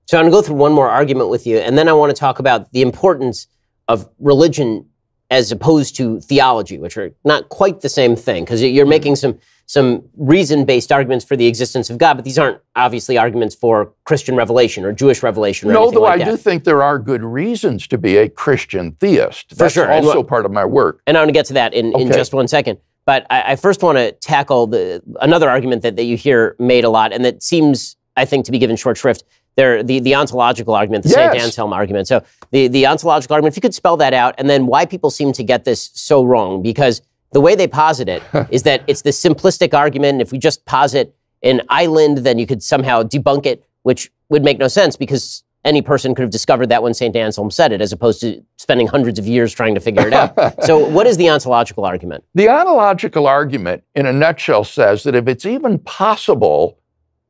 So I'm going to go through one more argument with you, and then I want to talk about the importance of religion as opposed to theology, which are not quite the same thing, because you're making some reason-based arguments for the existence of God, but these aren't obviously arguments for Christian revelation or Jewish revelation or anything like that. No, though I do think there are good reasons to be a Christian theist. That's also part of my work. And I'm going to get to that in just one second. But I first want to tackle another argument that you hear made a lot, and that seems, I think, to be given short shrift. The ontological argument, the St. Anselm argument. So the ontological argument, if you could spell that out, and then why people seem to get this so wrong, because the way they posit it is that it's this simplistic argument. If we just posit an island, then you could somehow debunk it, which would make no sense because any person could have discovered that when St. Anselm said it, as opposed to spending hundreds of years trying to figure it out. So what is the ontological argument? The ontological argument, in a nutshell, says that if it's even possible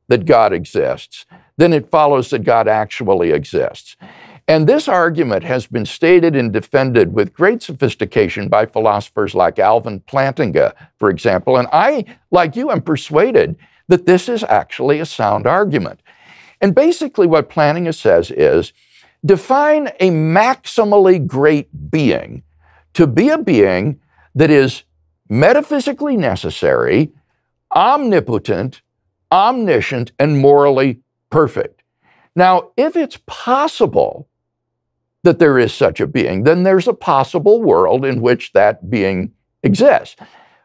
that God exists, then it follows that God actually exists. And this argument has been stated and defended with great sophistication by philosophers like Alvin Plantinga, for example. And I, like you, am persuaded that this is actually a sound argument. And basically what Plantinga says is, define a maximally great being to be a being that is metaphysically necessary, omnipotent, omniscient, and morally perfect. Now, if it's possible that there is such a being, then there's a possible world in which that being exists.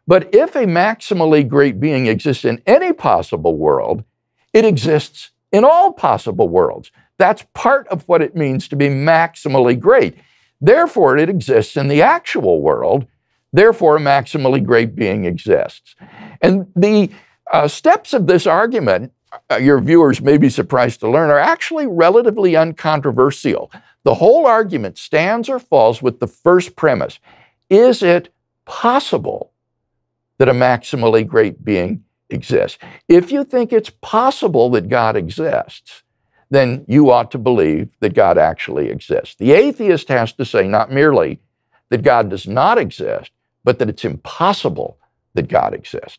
But if a maximally great being exists in any possible world, it exists in all possible worlds. That's part of what it means to be maximally great. Therefore, it exists in the actual world. Therefore, a maximally great being exists. And the steps of this argument, your viewers may be surprised to learn, are actually relatively uncontroversial. The whole argument stands or falls with the first premise. Is it possible that a maximally great being exists? If you think it's possible that God exists, then you ought to believe that God actually exists. The atheist has to say not merely that God does not exist, but that it's impossible that God exists.